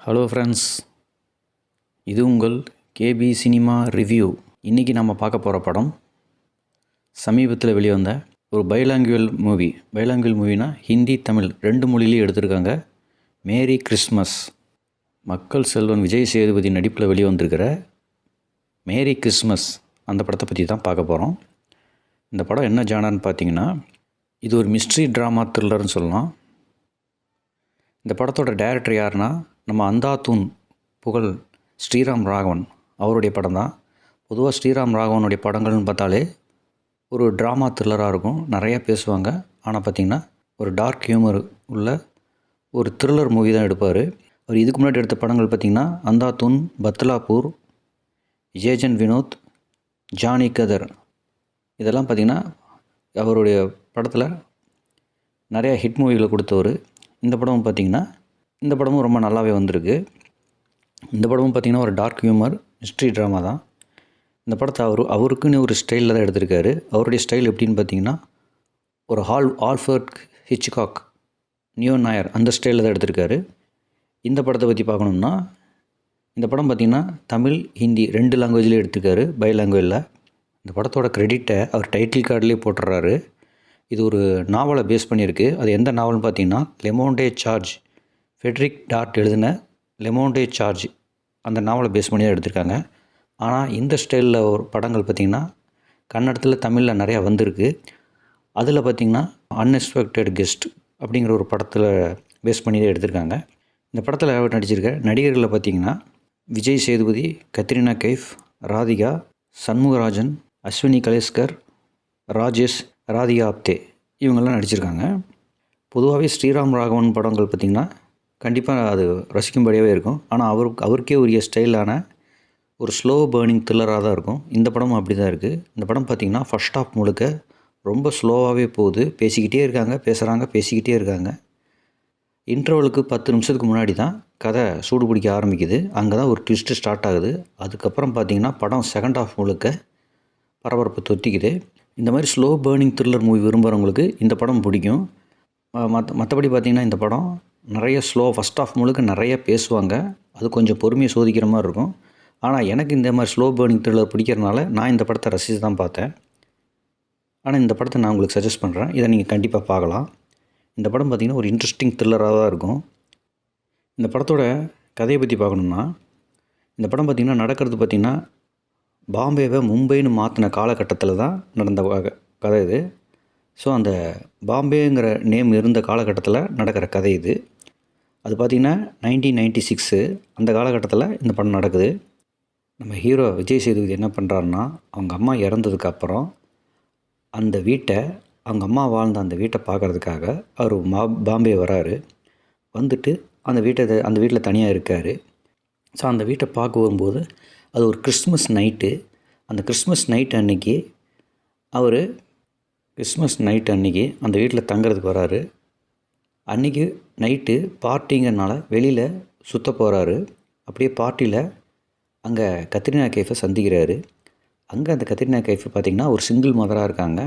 Hello friends, இது உங்கள் KP cinema review. இன்றைக்கி நம்ம பார்க்க போகிற படம் சமீபத்தில் வெளிவந்த ஒரு பைலாங்குவல் மூவினா ஹிந்தி தமிழ் ரெண்டு மொழியிலையும் எடுத்திருக்காங்க. Merry Christmas. மக்கள் செல்வன் விஜய் சேதுபதி நடிப்பில் வெளிவந்திருக்கிற மேரி கிறிஸ்மஸ் அந்த படத்தை பற்றி தான் பார்க்க போகிறோம். இந்த படம் என்ன ஜானர்னு பார்த்தீங்கன்னா, இது ஒரு மிஸ்ட்ரி ட்ராமா த்ரில்லர்னு சொல்லலாம். இந்த படத்தோட டைரக்டர் யாருன்னா, நம்ம அந்தாத்தூன் புகழ் ஸ்ரீராம் ராகவன் அவருடைய படம் தான். பொதுவாக ஸ்ரீராம் ராகவனுடைய படங்கள்னு பார்த்தாலே ஒரு ட்ராமா த்ரில்லராக இருக்கும், நிறையா பேசுவாங்க. ஆனால் பார்த்திங்கன்னா ஒரு டார்க் ஹியூமர் உள்ள ஒரு த்ரில்லர் மூவி தான் எடுப்பார். அவர் இதுக்கு முன்னாடி எடுத்த படங்கள் பார்த்திங்கன்னா அந்தாத்தூன், பத்லாப்பூர், ஜேஜன் வினோத், ஜானி கதர், இதெல்லாம் பார்த்திங்கன்னா அவருடைய படத்தில் நிறையா ஹிட் மூவிகளை கொடுத்தவர். இந்த படமும் பார்த்திங்கன்னா இந்த படமும் ரொம்ப நல்லாவே வந்திருக்கு. இந்த படமும் பார்த்திங்கன்னா ஒரு டார்க் ஹியூமர் மிஸ்ட்ரி ட்ராமா தான். இந்த படத்தை அவருக்குன்னு ஒரு ஸ்டைலில் தான் எடுத்திருக்காரு. அவருடைய ஸ்டைல் எப்படின்னு பார்த்திங்கன்னா ஒரு ஆல்ஃபர்ட் ஹிச்காக், நியோ நாயர் அந்த ஸ்டைலில் தான் எடுத்திருக்காரு. இந்த படத்தை பற்றி பார்க்கணுன்னா, இந்த படம் பார்த்திங்கன்னா தமிழ் ஹிந்தி ரெண்டு லாங்குவேஜ்லேயும் எடுத்திருக்காரு, பைலாங்குவேஜில். இந்த படத்தோட கிரெடிட்டை அவர் டைட்டில் கார்ட்லேயே போட்டுறாரு. இது ஒரு நாவலை பேஸ் பண்ணியிருக்கு. அது எந்த நாவல்னு பார்த்தீங்கன்னா லெமோண்டே சார்ஜ், ஃபெட்ரிக் டார்ட் எழுதின லெமோண்டே சார்ஜ் அந்த நாவலை பேஸ் பண்ணி தான் எடுத்திருக்காங்க. ஆனால் இந்த ஸ்டைலில் ஒரு படங்கள் பார்த்திங்கன்னா கன்னடத்தில் தமிழில் நிறையா வந்திருக்கு. அதில் பார்த்திங்கன்னா அன்எக்ஸ்பெக்டட் கெஸ்ட் அப்படிங்கிற ஒரு படத்தில் பேஸ் பண்ணி தான் எடுத்திருக்காங்க. இந்த படத்தில் நடிச்சிருக்க நடிகர்களில் பார்த்திங்கன்னா விஜய் சேதுபதி, கத்ரினா கைஃப், ராதிகா, சண்முகராஜன், அஸ்வினி கலேஸ்கர், ராஜேஷ், ராதிகா ஆப்தே இவங்கெல்லாம் நடிச்சிருக்காங்க. பொதுவாகவே ஸ்ரீராம் ராகவன் படங்கள் பார்த்திங்கன்னா கண்டிப்பாக அது ரசிக்கும்படியாகவே இருக்கும். ஆனால் அவருக்கே உரிய ஸ்டைலான ஒரு ஸ்லோ பேர்னிங் த்ரில்லராக தான் இருக்கும். இந்த படமும் அப்படி தான் இருக்குது. இந்த படம் பார்த்திங்கன்னா ஃபர்ஸ்ட் ஹாஃப் முழுக்க ரொம்ப ஸ்லோவாகவே போகுது. பேசிக்கிட்டே இருக்காங்க. இன்டர்வலுக்கு 10 நிமிஷத்துக்கு முன்னாடி தான் கதை சூடு பிடிக்க ஆரம்பிக்குது. அங்கே தான் ஒரு ட்விஸ்ட்டு ஸ்டார்ட் ஆகுது. அதுக்கப்புறம் பார்த்திங்கன்னா படம் செகண்ட் ஹாஃப் முழுக்க பரபரப்பு தொத்திக்குது. இந்த மாதிரி ஸ்லோ பேர்னிங் த்ரில்லர் மூவி விரும்புகிறவங்களுக்கு இந்த படம் பிடிக்கும். மற்றபடி பார்த்திங்கன்னா இந்த படம் நிறைய ஃபஸ்ட் ஆஃப் முழுக்க நிறைய பேசுவாங்க. அது கொஞ்சம் பொறுமையை சோதிக்கிற மாதிரி இருக்கும். ஆனால் எனக்கு இந்த மாதிரி ஸ்லோ பேர்னிங் த்ரில்லர் பிடிக்கிறதுனால நான் இந்த படத்தை ரசித்து தான் பார்த்தேன். ஆனால் இந்த படத்தை நான் உங்களுக்கு சஜஸ்ட் பண்ணுறேன். இதை நீங்கள் கண்டிப்பாக பார்க்கலாம். இந்த படம் பார்த்திங்கன்னா ஒரு இன்ட்ரெஸ்டிங் த்ரில்லராக தான் இருக்கும். இந்த படத்தோட கதையை பற்றி பார்க்கணுன்னா, இந்த படம் பார்த்திங்கன்னா நடக்கிறது பார்த்திங்கன்னா பாம்பேவை மும்பைன்னு மாற்றின காலகட்டத்தில் தான் நடந்த கதை இது. ஸோ அந்த பாம்பேங்கிற நேம் இருந்த காலகட்டத்தில் நடக்கிற கதை இது. அது பார்த்திங்கன்னா 1996 அந்த காலகட்டத்தில் இந்த படம் நடக்குது. நம்ம ஹீரோ விஜய் சேதுபதி என்ன பண்ணுறாருன்னா, அவங்க அம்மா இறந்ததுக்கப்புறம் அந்த வீட்டை, அவங்க அம்மா வாழ்ந்த அந்த வீட்டை பார்க்குறதுக்காக அவர் பாம்பே வராரு. வந்துட்டு அந்த வீட்டில் தனியாக இருக்கார். ஸோ அந்த வீட்டை பார்க்க வரும்போது அது ஒரு கிறிஸ்மஸ் நைட்டு. அந்த கிறிஸ்மஸ் நைட் அன்னைக்கு அந்த வீட்டில் தங்குறதுக்கு வராரு. அன்றைக்கி நைட்டு பார்ட்டிங்கிறனால வெளியில் சுற்ற போகிறாரு. அப்படியே பார்ட்டியில் அங்கே கத்ரினா கைஃபை சந்திக்கிறாரு. அங்கே அந்த கத்ரினா கைஃப் பார்த்திங்கன்னா ஒரு சிங்கிள் மதராக இருக்காங்க.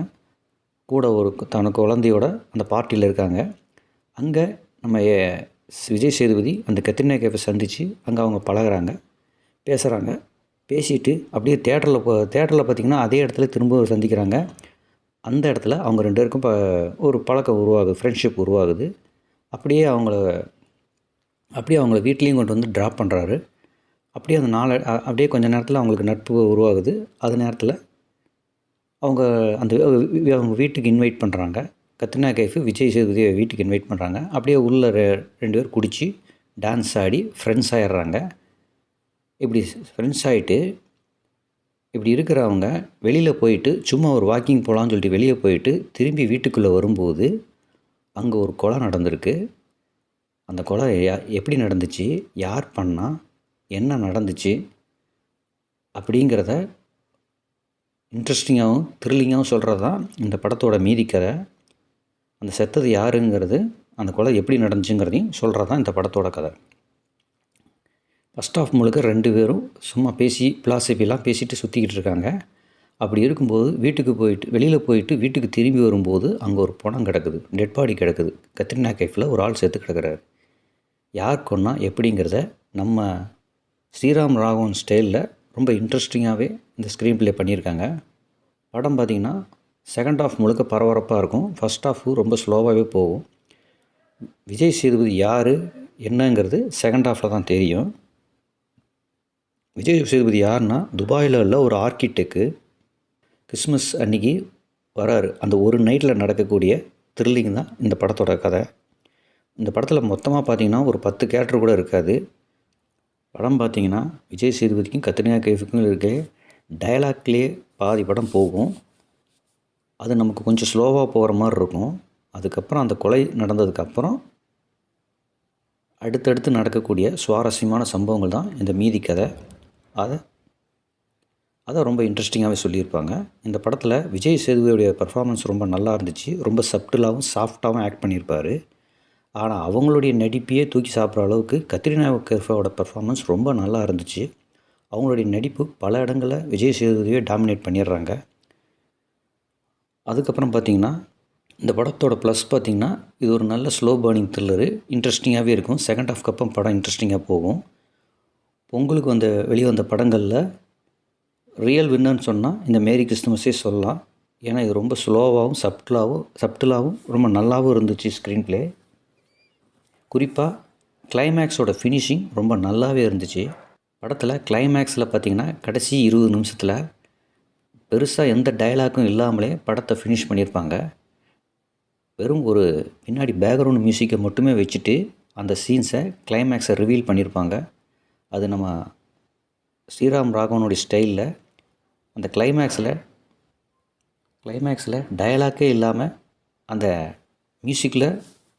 கூட ஒரு தனக்கு குழந்தையோட அந்த பார்ட்டியில் இருக்காங்க. அங்கே நம்ம விஜய் சேதுபதி அந்த கத்ரினா கைஃபை சந்தித்து அங்கே அவங்க பழகுறாங்க, பேசுகிறாங்க. பேசிட்டு அப்படியே தேட்டரில் பார்த்திங்கன்னா அதே இடத்துல திரும்ப சந்திக்கிறாங்க. அந்த இடத்துல அவங்க ரெண்டு பேருக்கும் ஒரு பழக்கம் உருவாகுது, ஃப்ரெண்ட்ஷிப் உருவாகுது. அப்படியே அவங்கள வீட்லேயும் கொண்டு வந்து ட்ராப் பண்ணுறாரு. அப்படியே கொஞ்ச நேரத்தில் அவங்களுக்கு நட்பு உருவாகுது. அது நேரத்தில் அவங்க வீட்டுக்கு இன்வைட் பண்ணுறாங்க. கத்ரினா கைஃப் விஜய் சேதுபதியை வீட்டுக்கு இன்வைட் பண்ணுறாங்க. அப்படியே உள்ள ரெண்டு பேர் குடித்து டான்ஸ் ஆடி ஃப்ரெண்ட்ஸ் ஆகிடுறாங்க. இப்படி ஃப்ரெண்ட்ஸ் ஆகிட்டு இப்படி இருக்கிறவங்க வெளியில் போயிட்டு சும்மா ஒரு வாக்கிங் போகலான்னு சொல்லிட்டு வெளியே போயிட்டு திரும்பி வீட்டுக்குள்ளே வரும்போது அங்கே ஒரு கொலை நடந்திருக்கு. அந்த கொலை எப்படி நடந்துச்சு, யார் பண்ணா, என்ன நடந்துச்சு அப்படிங்கிறத இன்ட்ரெஸ்டிங்காகவும் த்ரில்லிங்காகவும் சொல்கிறது தான் இந்த படத்தோட மீதி கதை. அந்த செத்தது யாருங்கிறது, அந்த கொலை எப்படி நடந்துச்சுங்கிறதையும் சொல்கிறது தான் இந்த படத்தோட கதை. ஃபஸ்ட் ஆஃப் முழுக்க ரெண்டு பேரும் சும்மா பிலாசபிலாம் பேசிட்டு சுற்றிக்கிட்டு இருக்காங்க. அப்படி இருக்கும்போது வெளியில் போயிட்டு வீட்டுக்கு திரும்பி வரும்போது அங்கே ஒரு பணம் கிடக்குது, டெட் பாடி கிடக்குது. கத்ரினா கைஃபில் ஒரு ஆள் செத்து கிடக்கிறாரு. யார் கொன்னா எப்படிங்கிறத நம்ம ஸ்ரீராம் ராகவன் ஸ்டைலில் ரொம்ப இன்ட்ரெஸ்டிங்காகவே இந்த ஸ்க்ரீன் ப்ளே பண்ணியிருக்காங்க. படம் பார்த்திங்கன்னா செகண்ட் ஹாஃப் முழுக்க பரபரப்பாக இருக்கும். ஃபஸ்ட் ஹாஃபு ரொம்ப ஸ்லோவாகவே போகும். விஜய் சேதுபதி யார் என்னங்கிறது செகண்ட் ஹாஃபில் தான் தெரியும். விஜய் சேதுபதி யாருன்னா துபாயில் உள்ள ஒரு ஆர்கிடெக்டு. கிறிஸ்மஸ் அன்றைக்கி வராரு. அந்த ஒரு நைட்டில் நடக்கக்கூடிய த்ரில்லிங் தான் இந்த படத்தோட கதை. இந்த படத்தில் மொத்தமாக பார்த்திங்கன்னா ஒரு 10 கேரக்டர் கூட இருக்காது. படம் பார்த்திங்கன்னா விஜய் சேதுபதிக்கும் கத்ரினா கைஃபுக்கும் இருக்க டயலாக்லேயே பாதி படம் போகும். அது நமக்கு கொஞ்சம் ஸ்லோவாக போகிற மாதிரி இருக்கும். அதுக்கப்புறம் அந்த கொலை நடந்ததுக்கப்புறம் அடுத்தடுத்து நடக்கக்கூடிய சுவாரஸ்யமான சம்பவங்கள் தான் இந்த மீதி கதை. அதை ரொம்ப இன்ட்ரெஸ்டிங்காகவே சொல்லியிருப்பாங்க. இந்த படத்தில் விஜய் சேதுபதியுடைய பர்ஃபார்மன்ஸ் ரொம்ப நல்லா இருந்துச்சு. ரொம்ப சப்டிலாகவும் சாஃப்டாகவும் ஆக்ட் பண்ணியிருப்பார். ஆனால் அவங்களுடைய நடிப்பையே தூக்கி சாப்பிட்ற அளவுக்கு கத்ரினா கைஃபோட பர்ஃபார்மன்ஸ் ரொம்ப நல்லா இருந்துச்சு. அவங்களுடைய நடிப்பு பல இடங்களில் விஜய் சேதுபதியை டாமினேட் பண்ணிடுறாங்க. அதுக்கப்புறம் பார்த்திங்கன்னா இந்த படத்தோட ப்ளஸ் பார்த்திங்கன்னா இது ஒரு நல்ல ஸ்லோ பர்னிங் த்ரில்லரு. இன்ட்ரெஸ்டிங்காகவே இருக்கும். செகண்ட் ஹாஃப்க்கு அப்புறம் படம் இன்ட்ரெஸ்டிங்காக போகும். பொங்கலுக்கு வெளிவந்த படங்களில் ரியல் வின்னர்னு சொன்னால் இந்த மேரி கிறிஸ்துமஸே சொல்லலாம். ஏன்னா இது ரொம்ப ஸ்லோவாகவும் சப்டிலாகவும் ரொம்ப நல்லாவும் இருந்துச்சு ஸ்க்ரீன் ப்ளே. குறிப்பாக கிளைமேக்ஸோட ஃபினிஷிங் ரொம்ப நல்லாவே இருந்துச்சு. படத்தில் கிளைமேக்ஸில் பார்த்திங்கன்னா கடைசி 20 நிமிஷத்தில் பெருசாக எந்த டயலாக்கும் இல்லாமலே படத்தை ஃபினிஷ் பண்ணியிருப்பாங்க. வெறும் ஒரு பின்னாடி பேக்ரவுண்ட் மியூசிக்கை மட்டுமே வச்சுட்டு அந்த சீன்ஸை கிளைமேக்ஸை ரிவீல் பண்ணியிருப்பாங்க. அது நம்ம ஸ்ரீராம் ராகவனுடைய ஸ்டைலில் அந்த கிளைமேக்ஸில் டயலாக்கே இல்லாமல் அந்த மியூசிக்கில்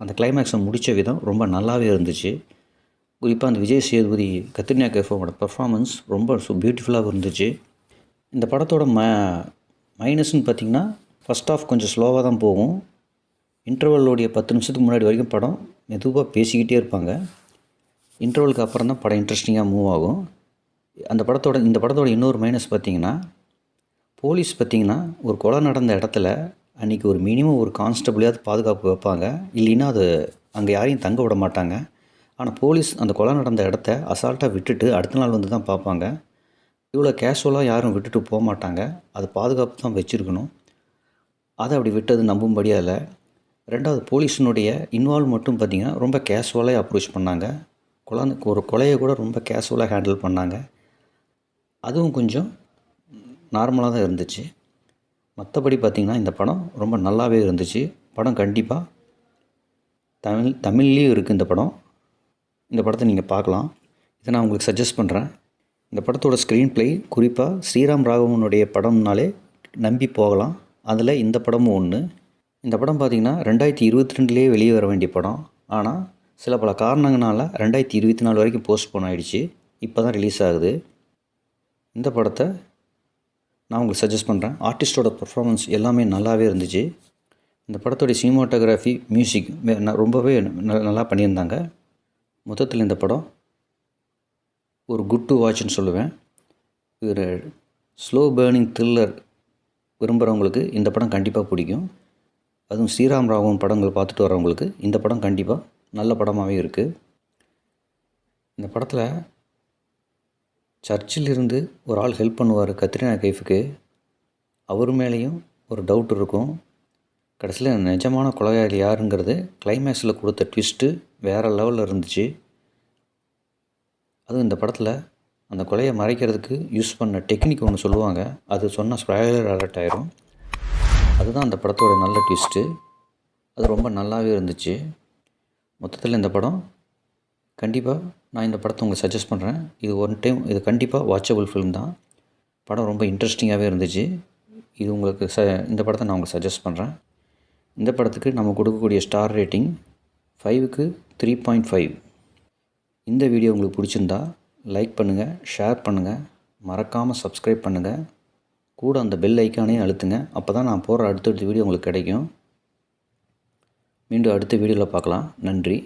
அந்த கிளைமேக்ஸை முடித்த விதம் ரொம்ப நல்லாவே இருந்துச்சு. குறிப்பாக அந்த விஜய் சேதுபதி கத்ரினா கைஃபோட பர்ஃபார்மன்ஸ் ரொம்ப பியூட்டிஃபுல்லாக இருந்துச்சு. இந்த படத்தோட மைனஸ்ன்னு பார்த்திங்கன்னா ஃபஸ்ட் ஹாஃப் கொஞ்சம் ஸ்லோவாக தான் போகும். இன்டர்வலோடைய 10 நிமிஷத்துக்கு முன்னாடி வரைக்கும் படம் மெதுவாக பேசிக்கிட்டே இருப்பாங்க. இன்டர்வலுக்கு அப்புறம் தான் படம் இன்ட்ரெஸ்டிங்காக மூவ் ஆகும். இந்த படத்தோட இன்னொரு மைனஸ் பார்த்திங்கன்னா போலீஸ் பார்த்திங்கன்னா ஒரு கொலை நடந்த இடத்துல அன்றைக்கி ஒரு மினிமம் ஒரு கான்ஸ்டபிளையாவது பாதுகாப்பு வைப்பாங்க. இல்லைன்னா அது அங்கே யாரையும் தங்க விட மாட்டாங்க. ஆனால் போலீஸ் அந்த கொலை நடந்த இடத்த அசால்ட்டாக விட்டுட்டு அடுத்த நாள் வந்து தான் பார்ப்பாங்க. இவ்வளோ கேஷுவலாக யாரும் விட்டுட்டு போக மாட்டாங்க. அது பாதுகாப்பு தான் வச்சுருக்கணும். அதை அப்படி விட்டது நம்பும்படியாக இல்லை. ரெண்டாவது போலீஸினுடைய இன்வால்வ் மட்டும் பார்த்திங்கன்னா ரொம்ப கேஷுவலாக அப்ரோச் பண்ணாங்க. ஒரு கொலையை கூட ரொம்ப கேஷுவலாக ஹேண்டில் பண்ணாங்க. அதுவும் கொஞ்சம் நார்மலாக தான் இருந்துச்சு. மற்றபடி பார்த்திங்கன்னா இந்த படம் ரொம்ப நல்லாவே இருந்துச்சு. படம் கண்டிப்பாக தமிழ்லேயும் இருக்குது. இந்த படத்தை நீங்கள் பார்க்கலாம். இதை நான் உங்களுக்கு சஜஸ்ட் பண்ணுறேன். இந்த படத்தோட ஸ்க்ரீன் ப்ளே குறிப்பாக ஸ்ரீராம் ராகவனுடைய படம்னாலே நம்பி போகலாம். அதில் இந்த படமும் ஒன்று. இந்த படம் பார்த்திங்கன்னா 2022 வெளியே வர வேண்டிய படம். ஆனால் சில பல காரணங்களால் 2024 வரைக்கும் போஸ்ட்போன் ஆகிடுச்சு. இப்போ தான் ரிலீஸ் ஆகுது. இந்த படத்தை நான் உங்களுக்கு சஜஸ்ட் பண்ணுறேன். ஆர்டிஸ்டோட பர்ஃபார்மன்ஸ் எல்லாமே நல்லாவே இருந்துச்சு. இந்த படத்தோடைய சினிமாட்டோகிராஃபி மியூசிக் ரொம்பவே நல்லா பண்ணியிருந்தாங்க. மொத்தத்தில் இந்த படம் ஒரு குட் டு வாட்ச்னு சொல்லுவேன். ஒரு ஸ்லோ பேர்னிங் த்ரில்லர் விரும்புகிறவங்களுக்கு இந்த படம் கண்டிப்பாக பிடிக்கும். அதுவும் ஸ்ரீராம் ராகவன் படங்கள் பார்த்துட்டு வரவங்களுக்கு இந்த படம் கண்டிப்பாக நல்ல படமாகவே இருக்குது. இந்த படத்தில் சர்ச்சிலிருந்து ஒரு ஆள் ஹெல்ப் பண்ணுவார் கத்ரினா கைஃபுக்கு. அவர் மேலேயும் ஒரு டவுட் இருக்கும். கடைசியில் நிஜமான கொலையாளி யாருங்கிறது கிளைமேக்ஸில் கொடுத்த ட்விஸ்ட்டு வேறு லெவலில் இருந்துச்சு. அதுவும் இந்த படத்தில் அந்த கொலையை மறைக்கிறதுக்கு யூஸ் பண்ண டெக்னிக் ஒன்று சொல்லுவாங்க. அது சொன்னால் ஸ்பாயிலர் அலர்ட் ஆயிரும். அதுதான் அந்த படத்தோட நல்ல ட்விஸ்ட்டு. அது ரொம்ப நல்லாவே இருந்துச்சு. மொத்தத்தில் இந்த படம் கண்டிப்பாக நான் இந்த படத்தை உங்களுக்கு சஜஸ்ட் பண்ணுறேன். இது கண்டிப்பாக வாட்சபிள் ஃபிலிம் தான். படம் ரொம்ப இன்ட்ரெஸ்டிங்காகவே இருந்துச்சு. இந்த படத்தை நான் உங்களுக்கு சஜஸ்ட் பண்ணுறேன். இந்த படத்துக்கு நம்ம கொடுக்கக்கூடிய ஸ்டார் ரேட்டிங் 5க்கு 3.5. இந்த வீடியோ உங்களுக்கு பிடிச்சிருந்தா லைக் பண்ணுங்கள், ஷேர் பண்ணுங்கள், மறக்காமல் சப்ஸ்கிரைப் பண்ணுங்கள். கூட அந்த பெல் ஐக்கானையும் அழுத்துங்க. அப்போ தான் நான் போடுற அடுத்தடுத்த வீடியோ உங்களுக்கு கிடைக்கும். மீண்டும் அடுத்த வீடியோவில் பார்க்கலாம். நன்றி.